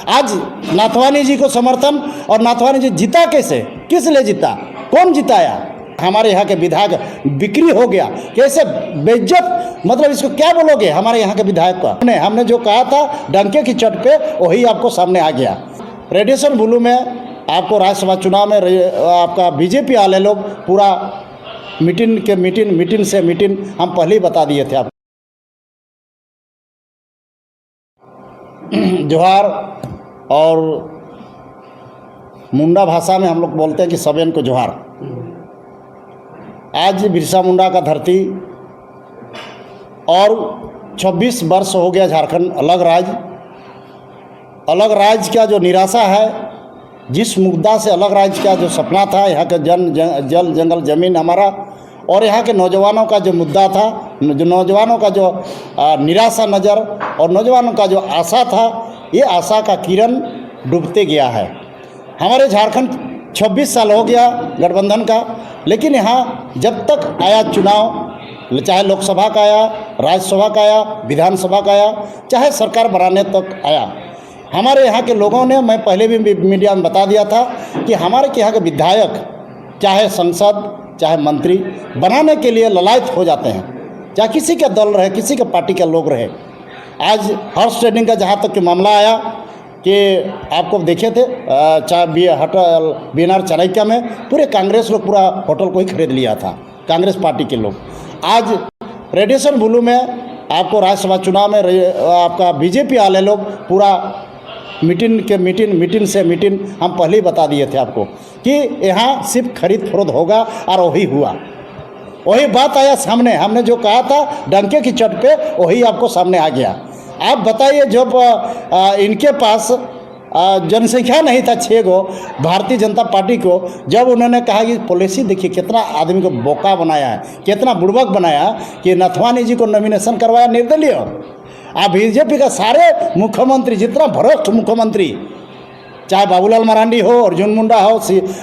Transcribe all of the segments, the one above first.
आज नाथवानी जी को समर्थन, और नाथवानी जी जीता कैसे, किस लिए जीता, कौन जिताया? हमारे यहाँ के विधायक बिक्री हो गया, कैसे बेइज्जत, मतलब इसको क्या बोलोगे हमारे यहाँ के विधायक का? हमने जो कहा था डंके की चोट पे वही आपको सामने आ गया। रेडिएशन ब्लू में आपको राज्यसभा चुनाव में आपका बीजेपी वाले लोग पूरा मीटिंग से मीटिंग हम पहले ही बता दिए थे आपको। जोहार, और मुंडा भाषा में हम लोग बोलते हैं कि सबेन को जोहार। आज बिरसा मुंडा का धरती, और 26 वर्ष हो गया झारखंड अलग राज्य का जो निराशा है, जिस मुद्दा से अलग राज्य का जो सपना था, यहाँ के जल जंगल ज़मीन हमारा, और यहाँ के नौजवानों का जो मुद्दा था, जो नौजवानों का जो निराशा नज़र और नौजवानों का जो आशा था, ये आशा का किरण डूबते गया है। हमारे झारखंड 26 साल हो गया गठबंधन का, लेकिन यहाँ जब तक आया चुनाव, चाहे लोकसभा का आया, राज्यसभा का आया, विधानसभा का आया, चाहे सरकार बनाने तक आया, हमारे यहाँ के लोगों ने, मैं पहले भी मीडिया में बता दिया था कि हमारे यहाँ के विधायक चाहे सांसद चाहे मंत्री बनाने के लिए ललायत हो जाते हैं, चाहे किसी का दल रहे, किसी के पार्टी के लोग रहे। आज हॉर्स ट्रेडिंग का जहाँ तक कि मामला आया कि आपको देखे थे, चाहे होटल बीएनआर चाणक्य में पूरे कांग्रेस लोग पूरा होटल को ही खरीद लिया था, कांग्रेस पार्टी के लोग। आज रेडिएशन ब्लू में आपको राज्यसभा चुनाव में आपका बीजेपी वाले लोग पूरा मीटिंग से मीटिंग हम पहले ही बता दिए थे आपको कि यहाँ सिर्फ खरीद फरोख्त होगा, और वही हुआ, वही बात आया सामने। हमने जो कहा था डंके की चोट पे वही आपको सामने आ गया। आप बताइए, जब इनके पास जनसंख्या नहीं था 6 गो भारतीय जनता पार्टी को, जब उन्होंने कहा कि पॉलिसी देखिए कितना आदमी को बोका बनाया है, कितना बुड़बक बनाया कि नाथवानी जी को नॉमिनेशन करवाया निर्दलीय। आप बीजेपी का सारे मुख्यमंत्री, जितना भ्रष्ट मुख्यमंत्री, चाहे बाबूलाल मरांडी हो, अर्जुन मुंडा हो,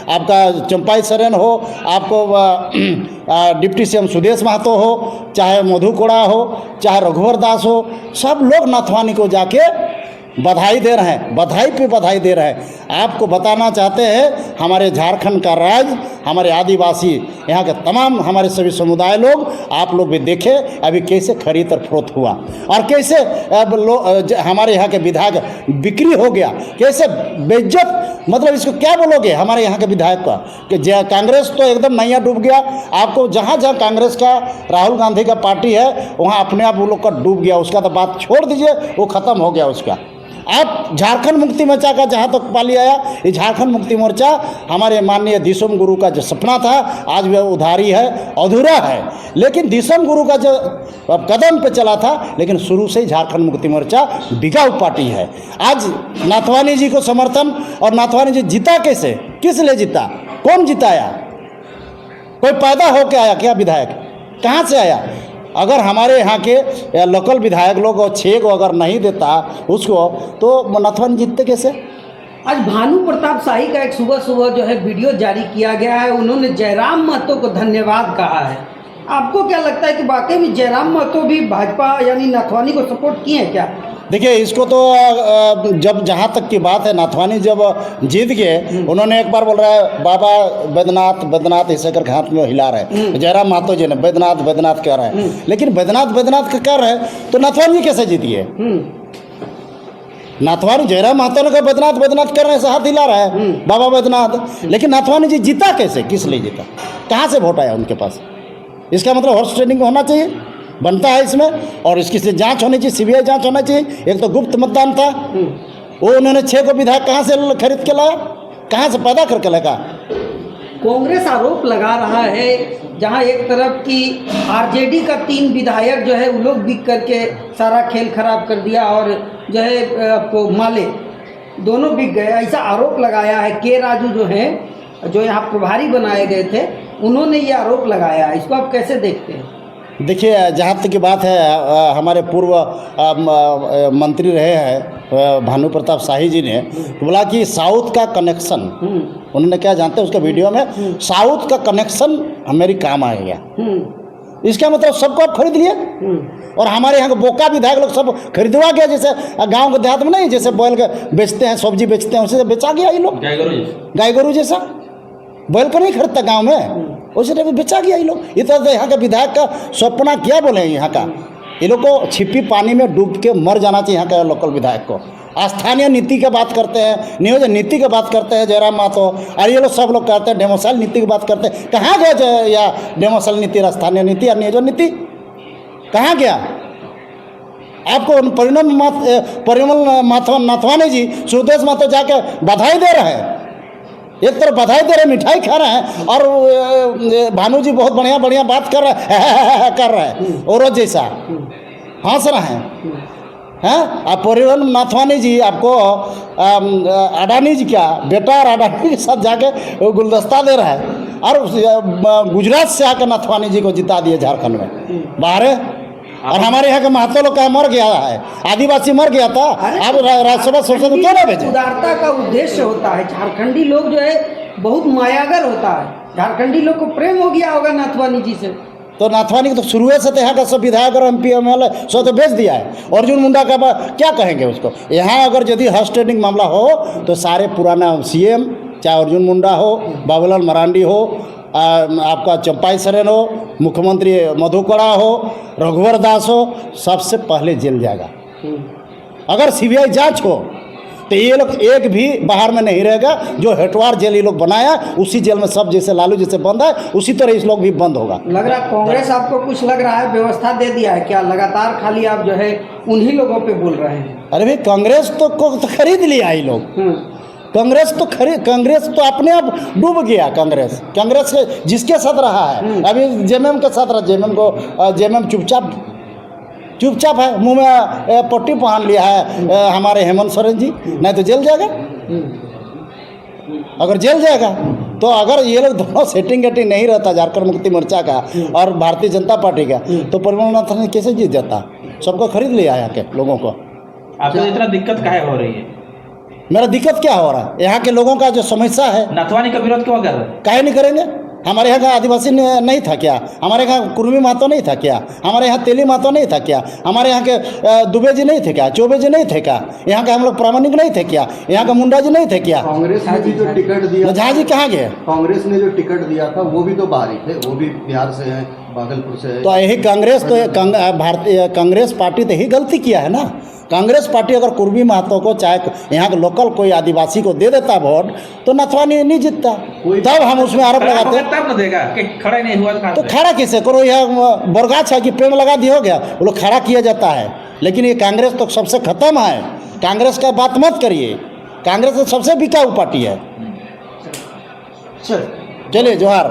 आपका चंपाई सोरेन हो, आपको डिप्टी सीएम सुदेश महतो हो, चाहे मधु कोड़ा हो, चाहे रघुवर दास हो, सब लोग नाथवानी को जाके बधाई दे रहे हैं, बधाई पे बधाई दे रहे हैं। आपको बताना चाहते हैं हमारे झारखंड का राज्य, हमारे आदिवासी, यहाँ के तमाम हमारे सभी समुदाय लोग, आप लोग भी देखें अभी कैसे खरीद और फरोख्त हुआ, और कैसे अब हमारे यहाँ के विधायक बिक्री हो गया, कैसे बेइज्जत, मतलब इसको क्या बोलोगे हमारे यहाँ के विधायक का? कि कांग्रेस तो एकदम नैया डूब गया। आपको जहाँ जहाँ कांग्रेस का, राहुल गांधी का पार्टी है, वहाँ अपने आप वो लोग का डूब गया, उसका तो बात छोड़ दीजिए, वो ख़त्म हो गया उसका। आप झारखंड मुक्ति मोर्चा का जहाँ तक पाली आया, ये झारखंड मुक्ति मोर्चा हमारे माननीय दिसोम गुरु का जो सपना था, आज वह उधारी है, अधूरा है। लेकिन दिसोम गुरु का जो कदम पे चला था, लेकिन शुरू से ही झारखंड मुक्ति मोर्चा बिकाऊ पार्टी है। आज नाथवानी जी को समर्थन, और नाथवानी जी जीता कैसे, किस लिए जीता, कौन जिताया? कोई पैदा होके आया क्या विधायक? कहाँ से आया? अगर हमारे यहाँ के लोकल विधायक लोग 6 को अगर नहीं देता उसको, तो नाथवानी जीतते कैसे? आज भानु प्रताप शाही का एक सुबह जो है वीडियो जारी किया गया है, उन्होंने जयराम महतो को धन्यवाद कहा है। आपको क्या लगता है कि वाकई में जयराम महतो भी भाजपा यानी नाथवानी को सपोर्ट किए हैं क्या? देखिए, इसको तो जब जहाँ तक की बात है, नाथवानी जब जीत गए, उन्होंने एक बार बोल रहा है बाबा बैद्यनाथ ऐसे करके हाथ में हिला रहे, जयराम महतो जी ने बैद्यनाथ कह रहे हैं, लेकिन बैद्यनाथ का कह रहे तो नाथवानी कैसे जीत गए? नाथवानी, जयराम महतो ने कहा बैद्यनाथ कर रहे हैं, हाथ हिला रहा है बाबा बैद्यनाथ, लेकिन नाथवानी जी जीता कैसे, किस लिए जीता, कहाँ से वोट आया उनके पास? इसका मतलब हॉर्स ट्रेडिंग होना चाहिए, बनता है इसमें, और इसकी से जांच होनी चाहिए, सीबीआई जांच होना चाहिए। एक तो गुप्त मतदान था, वो उन्होंने 6 को विधायक कहाँ से खरीद के लाया, कहाँ से पैदा करके लगा? कांग्रेस आरोप लगा रहा है, जहां एक तरफ की आरजेडी का 3 विधायक जो है वो लोग बिक करके सारा खेल खराब कर दिया, और जो है आपको माले दोनों बिक गए, ऐसा आरोप लगाया है। के राजू जो है, जो यहाँ प्रभारी बनाए गए थे, उन्होंने ये आरोप लगाया है। इसको आप कैसे देखते हैं? देखिए, जहाँ तक की बात है, हमारे पूर्व मंत्री रहे हैं भानु प्रताप शाही जी ने बोला कि साउथ का कनेक्शन, उन्होंने क्या जानते हैं उसके वीडियो में, साउथ का कनेक्शन मेरी काम आएगा। इसका मतलब सबको आप खरीद लिए। और हमारे यहाँ के बोका विधायक लोग सब खरीदवा गया, जैसे गांव के देहात में नहीं, जैसे बैल के बेचते हैं, सब्जी बेचते हैं, उसे बेचा गया ये लोग, गाय गोरू जैसा। बैल को नहीं खरीदता गांव में, उसे तो बेचा गया ये लोग। ये तो यहाँ के विधायक का सपना क्या बोले यहाँ का, ये लोग को छिपी पानी में डूब के मर जाना चाहिए यहाँ का लोकल विधायक को। स्थानीय नीति की बात करते हैं, नियोजन नीति की बात करते हैं जयराम मातो, और ये लोग सब लोग कहते हैं डेमोसाइल नीति की बात करते हैं। कहाँ गया या डेमोसाइल नीति, स्थानीय नीति या नियोजन नीति कहाँ गया? आपको परिमल नाथवानी जी सुदेश मातो जाके बधाई दे रहे हैं, एक तरफ बधाई दे रहे, मिठाई खा रहे हैं, और भानु जी बहुत बढ़िया बढ़िया बात कर रहे हैं औरत जैसा हंस रहे हैं। आप परिवहन नाथवानी जी आपको अडानी जी का बेटा और अडानी के साथ जाके गुलदस्ता दे रहा है, और गुजरात से आकर नाथवानी जी को जिता दिए झारखंड में बाहर। और हमारे यहाँ का महत्व लोग का मर गया है, आदिवासी मर गया था, अब राज्यसभा सांसद क्यों ना भेजे? उदारता का उद्देश्य होता है, झारखंडी लोग जो है बहुत मायागर होता है, झारखंडी लोग को प्रेम हो गया होगा नाथवानी जी से। तो नाथवानी को तो शुरुए से तो यहाँ का सब विधायक और MP MLA सो तो भेज दिया है। अर्जुन मुंडा का क्या कहेंगे उसको? यहाँ अगर यदि हॉर्स ट्रेडिंग मामला हो तो सारे पुराना CM, चाहे अर्जुन मुंडा हो, बाबूलाल मरांडी हो, आपका चंपाई सोरेन हो, मुख्यमंत्री मधु कोड़ा हो, रघुवर दास हो, सबसे पहले जेल जाएगा। अगर CBI जांच हो तो ये लोग एक भी बाहर में नहीं रहेगा। जो हेटवार जेल ये लोग बनाया, उसी जेल में सब जैसे लालू जैसे बंद है, उसी तरह इस लोग भी बंद होगा। लग रहा कांग्रेस आपको कुछ लग रहा है व्यवस्था दे दिया है क्या? लगातार खाली आप जो है उन्हीं लोगों पे बोल रहे हैं। अरे भाई कांग्रेस तो खरीद लिया ये लोग। कांग्रेस तो अपने आप डूब गया। कांग्रेस जिसके साथ रहा है, अभी JMM के साथ रहा, JMM चुपचाप है, मुंह में पट्टी पहन लिया है हमारे हेमंत सोरेन जी, नहीं तो जेल जाएगा। अगर जेल जाएगा तो अगर ये लोग दोनों सेटिंग नहीं रहता, झारखंड मुक्ति मोर्चा का और भारतीय जनता पार्टी का, तो परिमल नाथ कैसे जीत जाता? सबको खरीद लिया यहाँ के लोगों को। आपको इतना दिक्कत काहे हो रही है? मेरा दिक्कत क्या हो रहा है? यहाँ के लोगों का जो समस्या है, नाथवानी का विरोध क्यों कर रहे हैं? काहे नहीं करेंगे? हमारे यहाँ का आदिवासी नहीं था क्या? हमारे यहाँ कुर्मी महतो नहीं था क्या? हमारे यहाँ तेली महतो नहीं था क्या? हमारे यहाँ के दुबे जी नहीं थे क्या? चौबे जी नहीं थे क्या? यहाँ के हम लोग प्रामाणिक नहीं थे क्या? यहाँ का मुंडा जी नहीं थे क्या? कांग्रेस ने भी जो टिकट दिया, झा जी कहाँ गए? कांग्रेस ने जो टिकट दिया था वो भी तो बाहर ही थे, वो भी बिहार से हैं, भागलपुर से है। तो यही कांग्रेस तो भारतीय कांग्रेस पार्टी तो यही गलती किया है ना। कांग्रेस पार्टी अगर कुर्मी महतो को, चाहे यहाँ के लोकल कोई आदिवासी को दे देता वोट, तो नाथवानी नहीं जीतता। तब हम उसमें आरोप लगाते तब न देगा कि खड़ा नहीं हुआ तो खड़ा कैसे करो? यह बरगाछ है कि पेड़ लगा दिया हो गया, वो लोग खड़ा किया जाता है। लेकिन ये कांग्रेस तो सबसे खत्म है। कांग्रेस का बात मत करिए, कांग्रेस तो सबसे बिकाऊ पार्टी है। चलिए जोहार।